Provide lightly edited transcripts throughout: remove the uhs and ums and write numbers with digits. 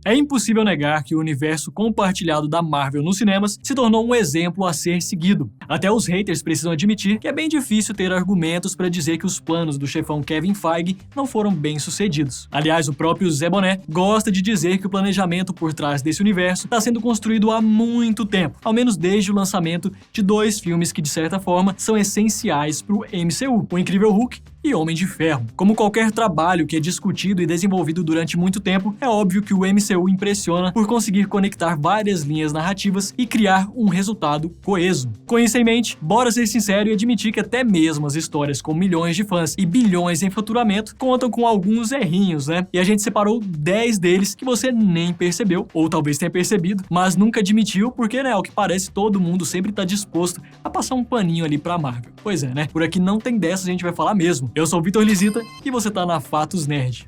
É impossível negar que o universo compartilhado da Marvel nos cinemas se tornou um exemplo a ser seguido. Até os haters precisam admitir que é bem difícil ter argumentos para dizer que os planos do chefão Kevin Feige não foram bem sucedidos. Aliás, o próprio Zé Boné gosta de dizer que o planejamento por trás desse universo está sendo construído há muito tempo, ao menos desde o lançamento de 2 filmes que, de certa forma, são essenciais para o MCU, O Incrível Hulk e Homem de Ferro. Como qualquer trabalho que é discutido e desenvolvido durante muito tempo, é óbvio que o MCU impressiona por conseguir conectar várias linhas narrativas e criar um resultado coeso. Com isso em mente, bora ser sincero e admitir que até mesmo as histórias com milhões de fãs e bilhões em faturamento contam com alguns errinhos, né? E a gente separou 10 deles que você nem percebeu, ou talvez tenha percebido, mas nunca admitiu, porque, né, ao que parece, todo mundo sempre tá disposto a passar um paninho ali pra Marvel. Pois é, né? Por aqui não tem dessas, a gente vai falar mesmo. Eu sou o Vitor Lisita e você tá na Fatos Nerd.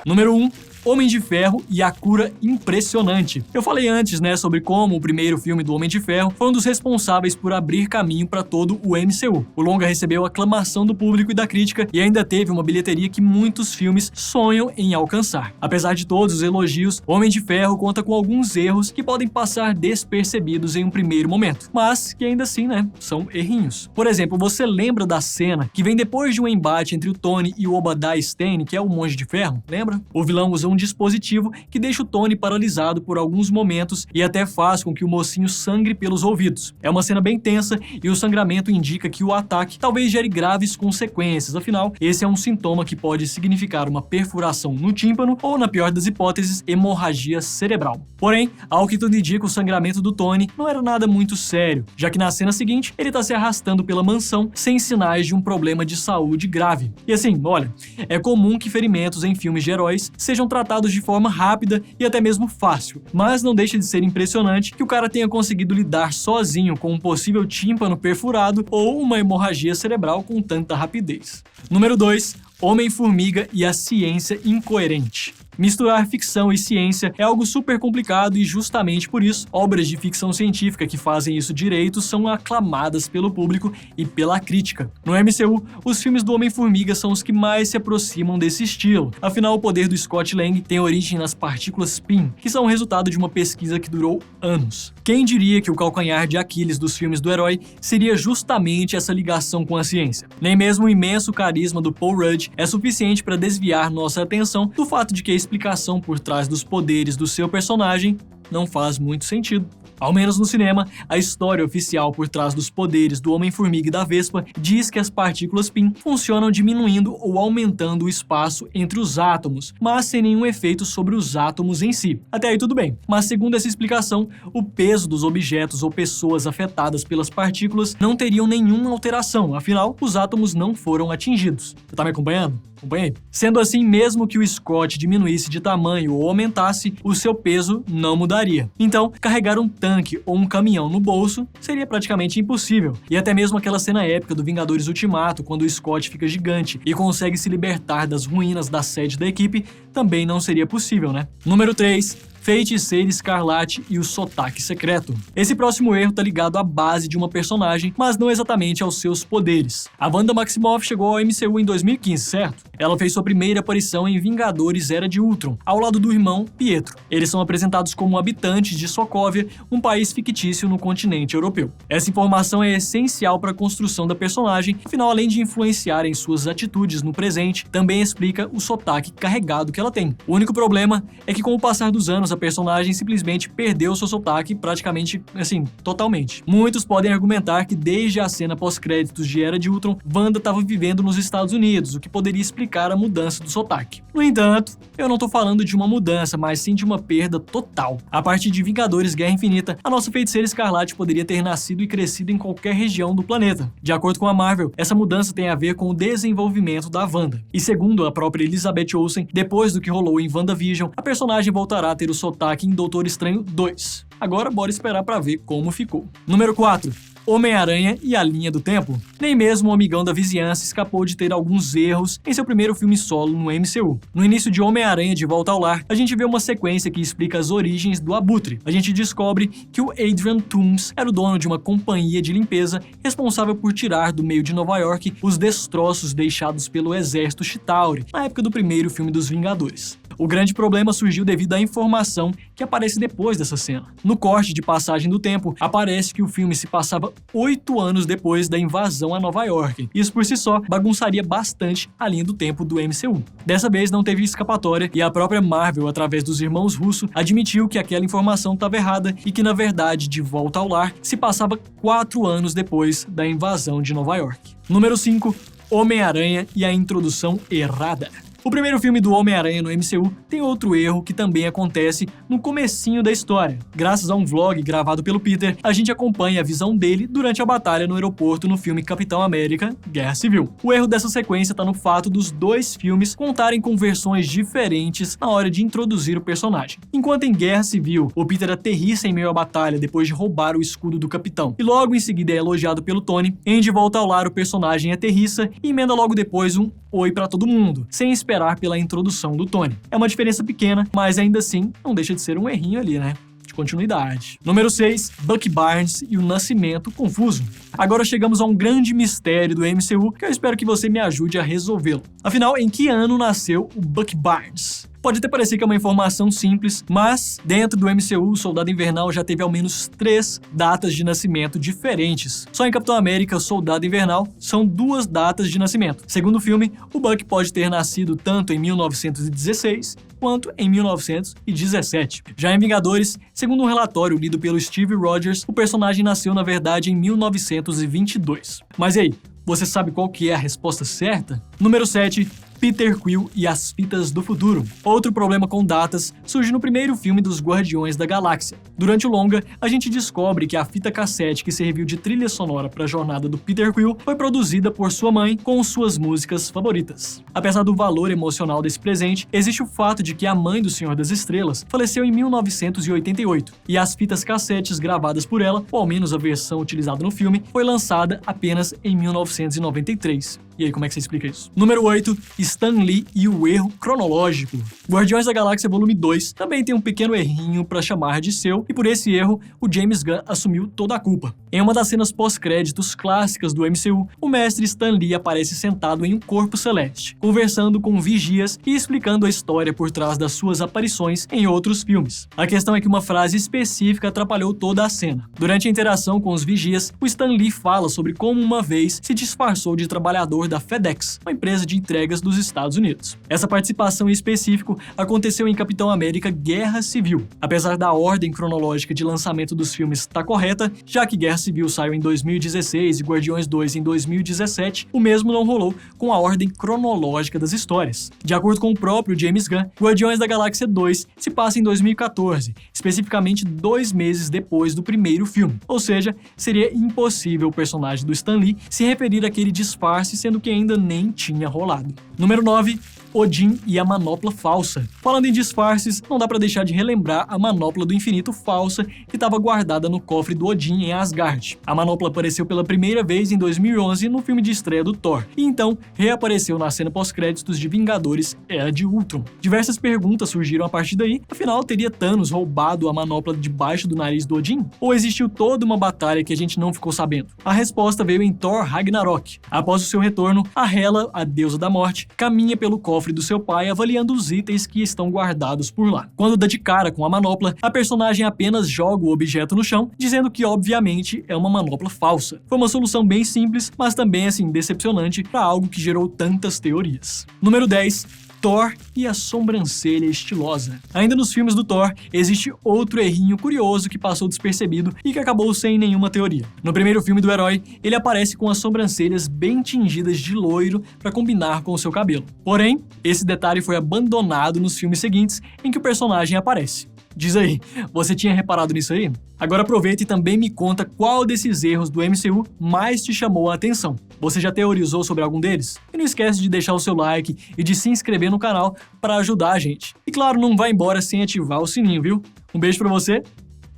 Número 1. Homem de Ferro e a cura impressionante. Eu falei antes, né, sobre como o primeiro filme do Homem de Ferro foi um dos responsáveis por abrir caminho para todo o MCU. O longa recebeu aclamação do público e da crítica e ainda teve uma bilheteria que muitos filmes sonham em alcançar. Apesar de todos os elogios, o Homem de Ferro conta com alguns erros que podem passar despercebidos em um primeiro momento, mas que ainda assim, né, são errinhos. Por exemplo, você lembra da cena que vem depois de um embate entre o Tony e o Obadiah Stane, que é o Monge de Ferro? Lembra? O vilão usa um dispositivo que deixa o Tony paralisado por alguns momentos e até faz com que o mocinho sangre pelos ouvidos. É uma cena bem tensa e o sangramento indica que o ataque talvez gere graves consequências, afinal, esse é um sintoma que pode significar uma perfuração no tímpano ou, na pior das hipóteses, hemorragia cerebral. Porém, ao que tudo indica, o sangramento do Tony não era nada muito sério, já que na cena seguinte ele está se arrastando pela mansão sem sinais de um problema de saúde grave. E assim, olha, é comum que ferimentos em filmes de heróis sejam tratados de forma rápida e até mesmo fácil, mas não deixa de ser impressionante que o cara tenha conseguido lidar sozinho com um possível tímpano perfurado ou uma hemorragia cerebral com tanta rapidez. Número 2. Homem-Formiga e a ciência incoerente. Misturar ficção e ciência é algo super complicado e justamente por isso, obras de ficção científica que fazem isso direito são aclamadas pelo público e pela crítica. No MCU, os filmes do Homem-Formiga são os que mais se aproximam desse estilo. Afinal, o poder do Scott Lang tem origem nas partículas PIM, que são o resultado de uma pesquisa que durou anos. Quem diria que o calcanhar de Aquiles dos filmes do herói seria justamente essa ligação com a ciência? Nem mesmo o imenso carisma do Paul Rudd é suficiente para desviar nossa atenção do fato de que a explicação por trás dos poderes do seu personagem não faz muito sentido. Ao menos no cinema, a história oficial por trás dos poderes do Homem-Formiga e da Vespa diz que as partículas PIM funcionam diminuindo ou aumentando o espaço entre os átomos, mas sem nenhum efeito sobre os átomos em si. Até aí tudo bem, mas segundo essa explicação, o peso dos objetos ou pessoas afetadas pelas partículas não teriam nenhuma alteração, afinal, os átomos não foram atingidos. Você tá me acompanhando? Acompanhei. Sendo assim, mesmo que o Scott diminuísse de tamanho ou aumentasse, o seu peso não mudaria. Então, carregar um tanque ou um caminhão no bolso seria praticamente impossível. E até mesmo aquela cena épica do Vingadores Ultimato, quando o Scott fica gigante e consegue se libertar das ruínas da sede da equipe, também não seria possível, né? Número 3. Feiticeira Escarlate e o sotaque secreto. Esse próximo erro tá ligado à base de uma personagem, mas não exatamente aos seus poderes. A Wanda Maximoff chegou ao MCU em 2015, certo? Ela fez sua primeira aparição em Vingadores Era de Ultron, ao lado do irmão Pietro. Eles são apresentados como habitantes de Sokovia, um país fictício no continente europeu. Essa informação é essencial para a construção da personagem, afinal, além de influenciar em suas atitudes no presente, também explica o sotaque carregado que ela tem. O único problema é que, com o passar dos anos, a personagem simplesmente perdeu seu sotaque praticamente, assim, totalmente. Muitos podem argumentar que desde a cena pós-créditos de Era de Ultron, Wanda estava vivendo nos Estados Unidos, o que poderia explicar a mudança do sotaque. No entanto, eu não tô falando de uma mudança, mas sim de uma perda total. A partir de Vingadores Guerra Infinita, a nossa Feiticeira Escarlate poderia ter nascido e crescido em qualquer região do planeta. De acordo com a Marvel, essa mudança tem a ver com o desenvolvimento da Wanda. E segundo a própria Elizabeth Olsen, depois do que rolou em WandaVision, a personagem voltará a ter o sotaque em Doutor Estranho 2. Agora bora esperar pra ver como ficou. Número 4. Homem-Aranha e a Linha do Tempo. Nem mesmo o amigão da vizinhança escapou de ter alguns erros em seu primeiro filme solo no MCU. No início de Homem-Aranha de Volta ao Lar, a gente vê uma sequência que explica as origens do Abutre. A gente descobre que o Adrian Toomes era o dono de uma companhia de limpeza responsável por tirar do meio de Nova York os destroços deixados pelo exército Chitauri na época do primeiro filme dos Vingadores. O grande problema surgiu devido à informação que aparece depois dessa cena. No corte de passagem do tempo, aparece que o filme se passava 8 anos depois da invasão a Nova York. Isso por si só bagunçaria bastante a linha do tempo do MCU. Dessa vez não teve escapatória e a própria Marvel, através dos irmãos Russo, admitiu que aquela informação estava errada e que na verdade De Volta ao Lar se passava 4 anos depois da invasão de Nova York. Número 5. Homem-Aranha e a introdução errada. O primeiro filme do Homem-Aranha no MCU tem outro erro que também acontece no comecinho da história. Graças a um vlog gravado pelo Peter, a gente acompanha a visão dele durante a batalha no aeroporto no filme Capitão América: Guerra Civil. O erro dessa sequência está no fato dos dois filmes contarem com versões diferentes na hora de introduzir o personagem. Enquanto em Guerra Civil, o Peter aterrissa em meio à batalha depois de roubar o escudo do Capitão, e logo em seguida é elogiado pelo Tony, em De Volta ao Lar o personagem aterrissa e emenda logo depois um oi pra todo mundo, sem esperar pela introdução do Tony. É uma diferença pequena, mas ainda assim não deixa de ser um errinho ali, né? De continuidade. Número 6. Bucky Barnes e o nascimento confuso. Agora chegamos a um grande mistério do MCU que eu espero que você me ajude a resolvê-lo. Afinal, em que ano nasceu o Bucky Barnes? Pode até parecer que é uma informação simples, mas dentro do MCU, o Soldado Invernal já teve ao menos 3 datas de nascimento diferentes. Só em Capitão América, o Soldado Invernal, são 2 datas de nascimento. Segundo o filme, o Bucky pode ter nascido tanto em 1916 quanto em 1917. Já em Vingadores, segundo um relatório lido pelo Steve Rogers, o personagem nasceu na verdade em 1922. Mas e aí, você sabe qual que é a resposta certa? Número 7. Peter Quill e as Fitas do Futuro. Outro problema com datas surge no primeiro filme dos Guardiões da Galáxia. Durante o longa, a gente descobre que a fita cassete que serviu de trilha sonora para a jornada do Peter Quill foi produzida por sua mãe com suas músicas favoritas. Apesar do valor emocional desse presente, existe o fato de que a mãe do Senhor das Estrelas faleceu em 1988 e as fitas cassetes gravadas por ela, ou ao menos a versão utilizada no filme, foi lançada apenas em 1993. E aí, como é que você explica isso? Número 8. Stan Lee e o erro cronológico. Guardiões da Galáxia Volume 2 também tem um pequeno errinho para chamar de seu, e por esse erro, o James Gunn assumiu toda a culpa. Em uma das cenas pós-créditos clássicas do MCU, o mestre Stan Lee aparece sentado em um corpo celeste, conversando com vigias e explicando a história por trás das suas aparições em outros filmes. A questão é que uma frase específica atrapalhou toda a cena. Durante a interação com os vigias, o Stan Lee fala sobre como uma vez se disfarçou de trabalhador da FedEx, uma empresa de entregas dos Estados Unidos. Essa participação em específico aconteceu em Capitão América: Guerra Civil. Apesar da ordem cronológica de lançamento dos filmes estar correta, já que Guerra Civil saiu em 2016 e Guardiões 2 em 2017, o mesmo não rolou com a ordem cronológica das histórias. De acordo com o próprio James Gunn, Guardiões da Galáxia 2 se passa em 2014, especificamente 2 meses depois do primeiro filme. Ou seja, seria impossível o personagem do Stan Lee se referir àquele disfarce, sendo que ainda nem tinha rolado. Número 9. Odin e a manopla falsa. Falando em disfarces, não dá pra deixar de relembrar a manopla do infinito falsa que estava guardada no cofre do Odin em Asgard. A manopla apareceu pela primeira vez em 2011 no filme de estreia do Thor, e então reapareceu na cena pós-créditos de Vingadores: Era de Ultron. Diversas perguntas surgiram a partir daí, afinal teria Thanos roubado a manopla debaixo do nariz do Odin? Ou existiu toda uma batalha que a gente não ficou sabendo? A resposta veio em Thor Ragnarok. Após o seu retorno, a Hela, a deusa da morte, caminha pelo cofre do seu pai avaliando os itens que estão guardados por lá. Quando dá de cara com a manopla, a personagem apenas joga o objeto no chão, dizendo que obviamente é uma manopla falsa. Foi uma solução bem simples, mas também decepcionante para algo que gerou tantas teorias. Número 10. Thor e a sobrancelha estilosa. Ainda nos filmes do Thor, existe outro errinho curioso que passou despercebido e que acabou sem nenhuma teoria. No primeiro filme do herói, ele aparece com as sobrancelhas bem tingidas de loiro para combinar com o seu cabelo. Porém, esse detalhe foi abandonado nos filmes seguintes em que o personagem aparece. Diz aí, você tinha reparado nisso aí? Agora aproveita e também me conta qual desses erros do MCU mais te chamou a atenção. Você já teorizou sobre algum deles? E não esquece de deixar o seu like e de se inscrever no canal para ajudar a gente. E claro, não vai embora sem ativar o sininho, viu? Um beijo pra você,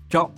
tchau!